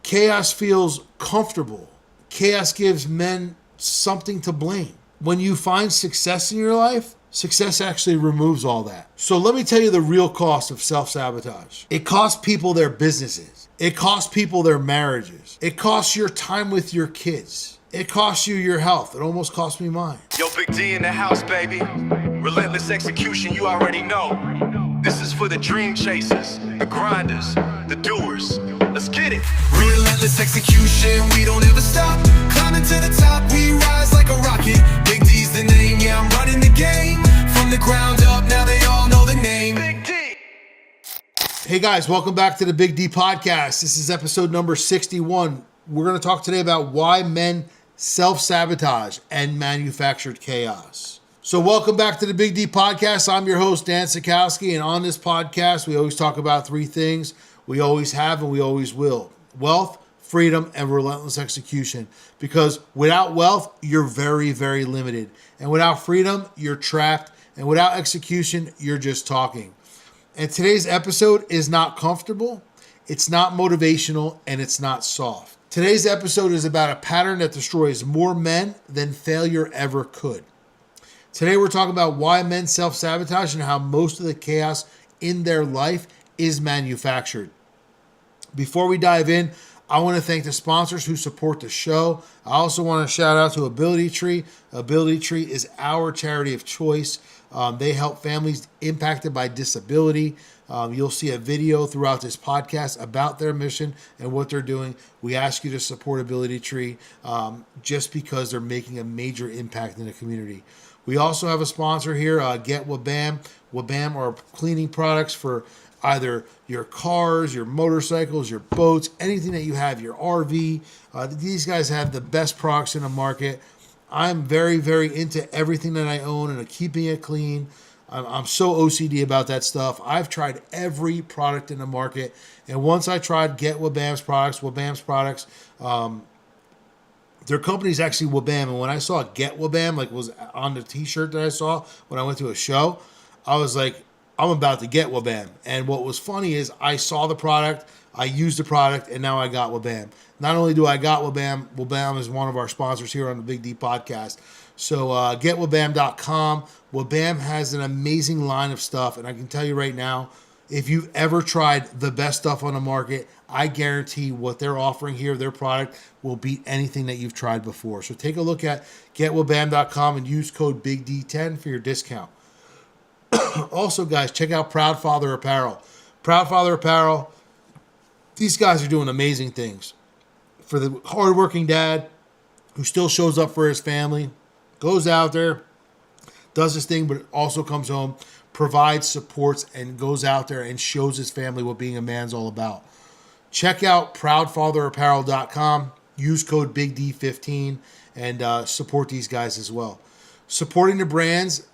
Chaos feels comfortable. Chaos gives men something to blame. When you find success in your life, success actually removes all that. So let me tell you the real cost of self-sabotage. It costs people their businesses. It costs people their marriages. It costs your time with your kids. It costs you your health. It almost cost me mine. Yo, Big D in the house, baby. Relentless execution, you already know. This is for the dream chasers, the grinders, the doers. Let's get it. Relentless execution, we don't ever stop. Climbing to the top, we rise like a rocket. Big D's the name, yeah, I'm running the game. From the ground up, now they all know the name. Big D. Hey guys, welcome back to the Big D Podcast. This is episode number 61. We're going to talk today about why men self-sabotage and manufactured chaos. So welcome back to the Big D Podcast. I'm your host, Dan Sachkowsky, and on this podcast, we always talk about three things. We always have and we always will. Wealth, freedom, and relentless execution. Because without wealth, you're very, very limited. And without freedom, you're trapped. And without execution, you're just talking. And today's episode is not comfortable, it's not motivational, and it's not soft. Today's episode is about a pattern that destroys more men than failure ever could. Today we're talking about why men self-sabotage and how most of the chaos in their life is manufactured. Before we dive in, I want to thank the sponsors who support the show. I also want to shout out to Ability Tree. Ability Tree is our charity of choice. They help families impacted by disability. You'll see a video throughout this podcast about their mission and what they're doing. We ask you to support Ability Tree just because they're making a major impact in the community. We also have a sponsor here, Get Wabam. Wabam are cleaning products for either your cars, your motorcycles, your boats, anything that you have, your RV. These guys have the best products in the market. I'm very, very into everything that I own and keeping it clean. I'm so OCD about that stuff. I've tried every product in the market. And once I tried Get Wabam's products, their company's actually Wabam. And when I saw Get Wabam, like was on the t-shirt that I saw when I went to a show, I was like, I'm about to get Wabam. And what was funny is I saw the product, I used the product, and now I got Wabam. Not only do I got Wabam, Wabam is one of our sponsors here on the Big D Podcast. So getwabam.com. Wabam has an amazing line of stuff. And I can tell you right now, if you've ever tried the best stuff on the market, I guarantee what they're offering here, their product, will beat anything that you've tried before. So take a look at getwabam.com and use code BIGD10 for your discount. Also, guys, check out Proud Father Apparel. Proud Father Apparel, these guys are doing amazing things. For the hardworking dad who still shows up for his family, goes out there, does his thing, but also comes home, provides, supports, and goes out there and shows his family what being a man's all about. Check out proudfatherapparel.com. Use code BIGD15 and support these guys as well. Supporting the brands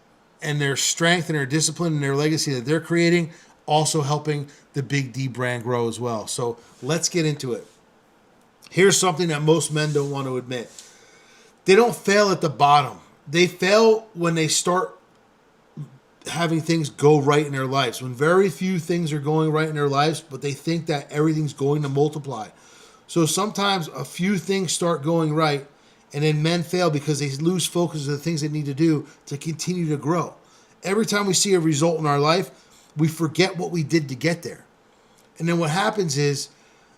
and their strength and their discipline and their legacy that they're creating, also helping the Big D brand grow as well. So let's get into it. Here's something that most men don't want to admit. They don't fail at the bottom. They fail when they start having things go right in their lives. When very few things are going right in their lives, but they think that everything's going to multiply. So sometimes a few things start going right, and then men fail because they lose focus of the things they need to do to continue to grow. Every time we see a result in our life, we forget what we did to get there. And then what happens is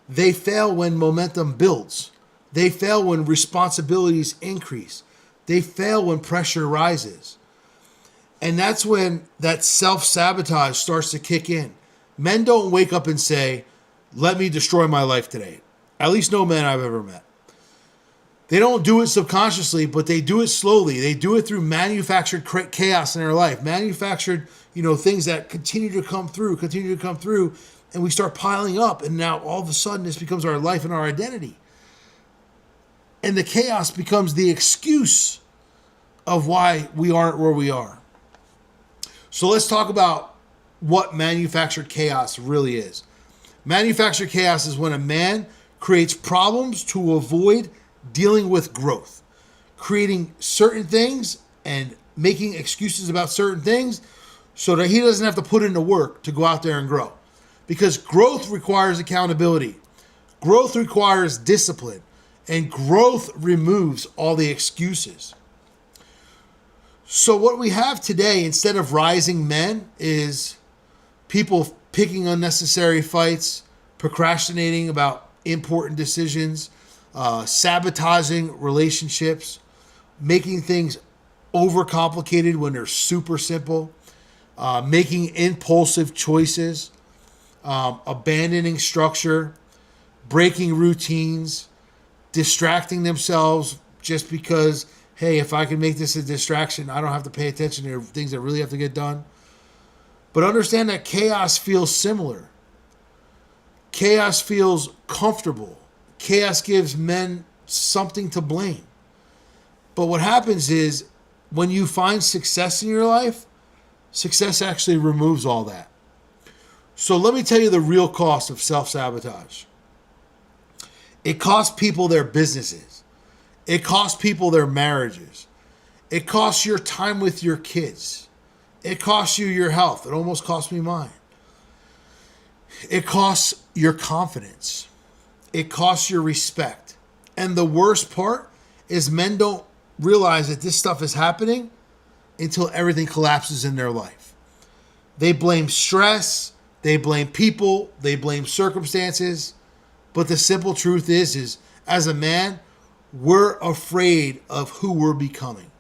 they fail when momentum builds. They fail when responsibilities increase. They fail when pressure rises. And that's when that self-sabotage starts to kick in. Men don't wake up and say, let me destroy my life today. At least no men I've ever met. They don't do it subconsciously, but they do it slowly. They do it through manufactured chaos in their life, manufactured, things that continue to come through, and we start piling up, and now all of a sudden this becomes our life and our identity. And the chaos becomes the excuse of why we aren't where we are. So let's talk about what manufactured chaos really is. Manufactured chaos is when a man creates problems to avoid dealing with growth, creating certain things and making excuses about certain things so that he doesn't have to put in the work to go out there and grow. Because growth requires accountability. Growth requires discipline, and growth removes all the excuses. So what we have today, instead of rising men, is people picking unnecessary fights, procrastinating about important decisions, sabotaging relationships, making things overcomplicated when they're super simple, making impulsive choices, abandoning structure, breaking routines, distracting themselves just because, hey, if I can make this a distraction, I don't have to pay attention to things that really have to get done. But understand that chaos feels similar. Chaos feels comfortable. Chaos gives men something to blame. But what happens is when you find success in your life, success actually removes all that. So let me tell you the real cost of self-sabotage. It costs people their businesses. It costs people their marriages. It costs your time with your kids. It costs you your health. It almost cost me mine. It costs your confidence. It costs your respect. And the worst part is men don't realize that this stuff is happening until everything collapses in their life. They blame stress. They blame people. They blame circumstances. But the simple truth is as a man, we're afraid of who we're becoming.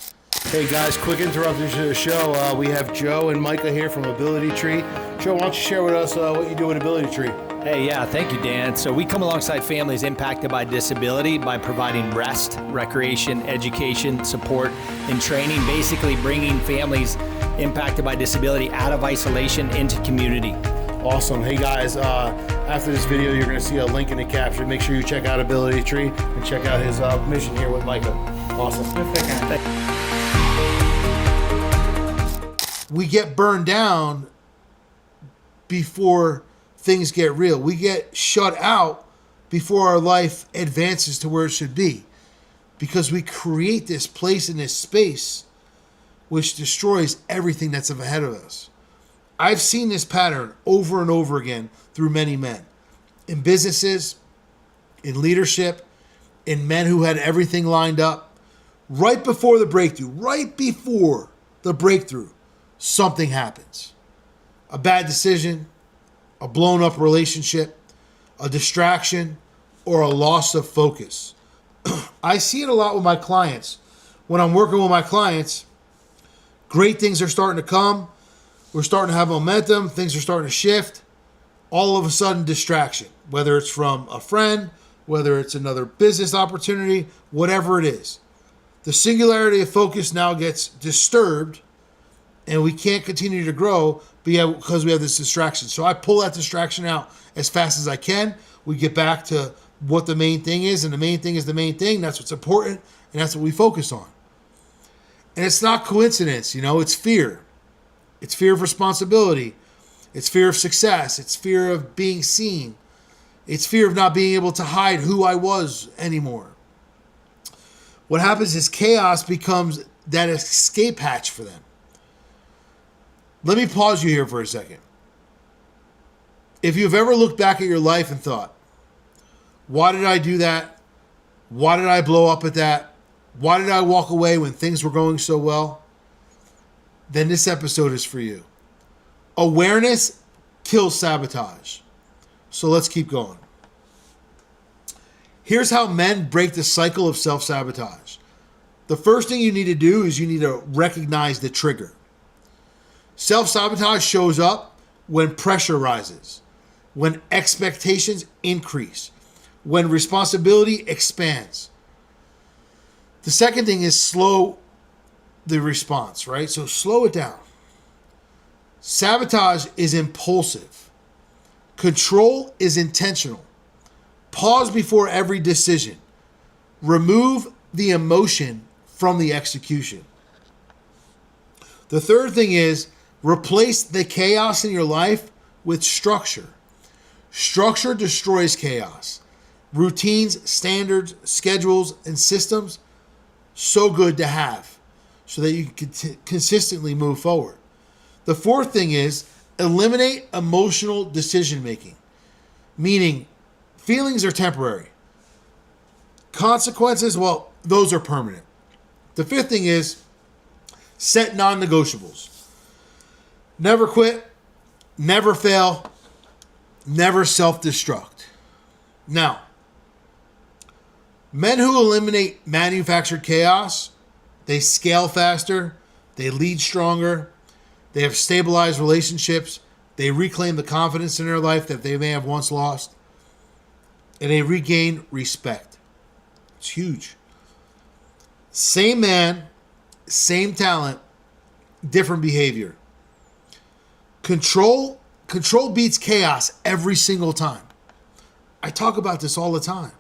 Hey guys, quick interruption to the show. We have Joe and Micah here from Ability Tree. Joe, why don't you share with us what you do at Ability Tree? Hey, yeah, thank you, Dan. So we come alongside families impacted by disability by providing rest, recreation, education, support, and training, basically bringing families impacted by disability out of isolation into community. Awesome. Hey guys, after this video, you're going to see a link in the caption. Make sure you check out Ability Tree and check out his mission here with Micah. Awesome. We get burned down before things get real. We get shut out before our life advances to where it should be, because we create this place and this space which destroys everything that's ahead of us. I've seen this pattern over and over again through many men, in businesses, in leadership, in men who had everything lined up. Right before the breakthrough, something happens. A bad decision, a blown up relationship, a distraction, or a loss of focus. I see it a lot with my clients. When I'm working with my clients, great things are starting to come. We're starting to have momentum. Things are starting to shift. All of a sudden, distraction, whether it's from a friend, whether it's another business opportunity, whatever it is. The singularity of focus now gets disturbed, and we can't continue to grow because we have this distraction. So I pull that distraction out as fast as I can. We get back to what the main thing is, and the main thing is the main thing. That's what's important, and that's what we focus on. And it's not coincidence, it's fear. It's fear of responsibility. It's fear of success. It's fear of being seen. It's fear of not being able to hide who I was anymore. What happens is chaos becomes that escape hatch for them. Let me pause you here for a second. If you've ever looked back at your life and thought, why did I do that? Why did I blow up at that? Why did I walk away when things were going so well? Then this episode is for you. Awareness kills sabotage. So let's keep going. Here's how men break the cycle of self-sabotage. The first thing you need to do is you need to recognize the trigger. Self-sabotage shows up when pressure rises, when expectations increase, when responsibility expands. The second thing is slow the response, right? So slow it down. Sabotage is impulsive. Control is intentional. Pause before every decision. Remove the emotion from the execution. The third thing is replace the chaos in your life with structure. Structure destroys chaos. Routines, standards, schedules, and systems, so good to have so that you can consistently move forward. The fourth thing is eliminate emotional decision making, meaning Feelings are temporary. Consequences, well, those are permanent. The fifth thing is set non-negotiables. Never quit, never fail, never self-destruct. Now, men who eliminate manufactured chaos, they scale faster, they lead stronger, they have stabilized relationships, they reclaim the confidence in their life that they may have once lost, and they regain respect. It's huge. Same man, same talent, different behavior. Control beats chaos every single time. I talk about this all the time.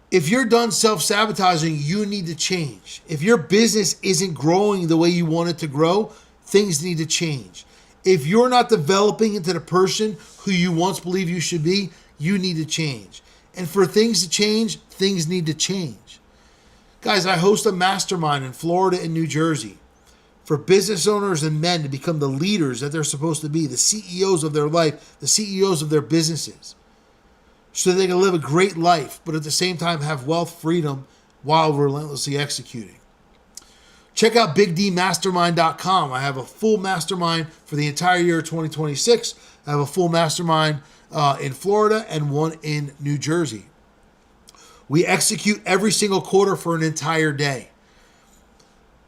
If you're done self-sabotaging, you need to change. If your business isn't growing the way you want it to grow, things need to change. If you're not developing into the person who you once believed you should be, you need to change. And for things to change, things need to change. Guys, I host a mastermind in Florida and New Jersey for business owners and men to become the leaders that they're supposed to be, the CEOs of their life, the CEOs of their businesses, so they can live a great life, but at the same time have wealth, freedom, while relentlessly executing. Check out BigDMastermind.com. I have a full mastermind for the entire year of 2026. I have a full mastermind in Florida and one in New Jersey. We execute every single quarter for an entire day.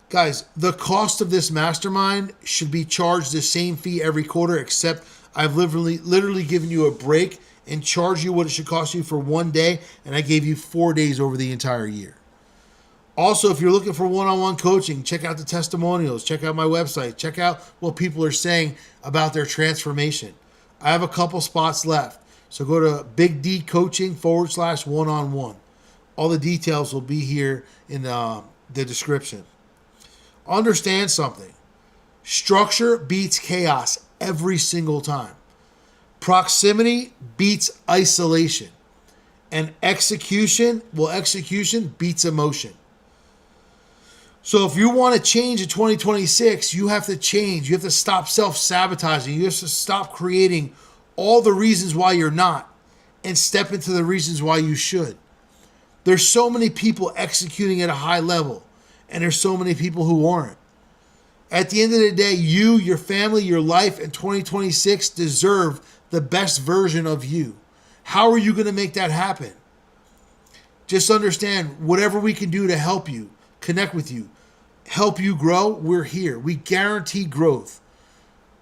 Guys, the cost of this mastermind should be charged the same fee every quarter, except I've literally given you a break and charged you what it should cost you for one day, and I gave you 4 days over the entire year. Also, if you're looking for one-on-one coaching, check out the testimonials, check out my website, check out what people are saying about their transformation. I have a couple spots left, so go to BigDCoaching/one-on-one. All the details will be here in the description. Understand something. Structure beats chaos every single time. Proximity beats isolation. And execution beats emotion. So if you want to change in 2026, you have to change. You have to stop self-sabotaging. You have to stop creating all the reasons why you're not and step into the reasons why you should. There's so many people executing at a high level, and there's so many people who aren't. At the end of the day, you, your family, your life in 2026 deserve the best version of you. How are you going to make that happen? Just understand, whatever we can do to help you, connect with you, help you grow, we're here. We guarantee growth.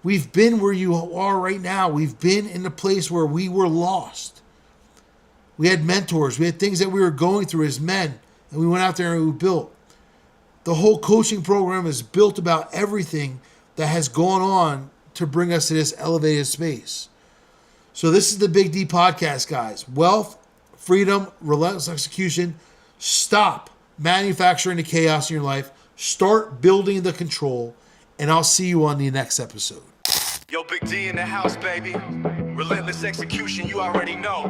We've been where you are right now. We've been in a place where we were lost. We had mentors. We had things that we were going through as men, and we went out there and we built. The whole coaching program is built about everything that has gone on to bring us to this elevated space. So this is the Big D podcast, guys. Wealth, freedom, relentless execution. Stop manufacturing the chaos in your life. Start building the control. And I'll see you on the next episode. Yo, Big D in the house, baby. Relentless execution, you already know.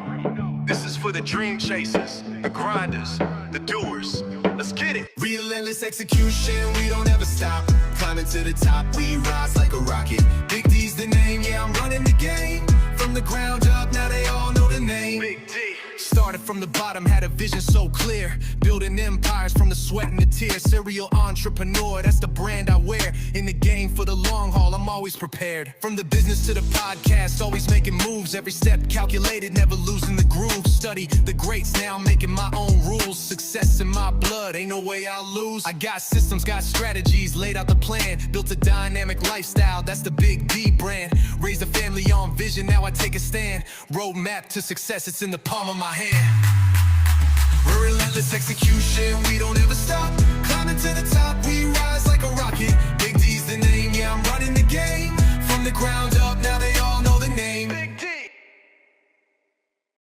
This is for the dream chasers, the grinders, the doers. Let's get it. Relentless execution, we don't ever stop. Climbing to the top, we rise like a rocket. Big D's the name, yeah, I'm running the game. From the ground up, now they all know the name. Big D. Started from the bottom, had a vision so clear. Building empires from the sweat and the tears. Serial entrepreneur, that's the brand I wear. In the game for the long haul, I'm always prepared. From the business to the podcast, always making moves. Every step calculated, never losing the groove. Study the greats, now I'm making my own rules. Success in my blood, ain't no way I'll lose. I got systems, got strategies, laid out the plan. Built a dynamic lifestyle, that's the Big D brand. Raised a family on vision, now I take a stand. Roadmap to success, it's in the palm of my hand. We're relentless execution, we don't ever stop. Climbing to the top, we rise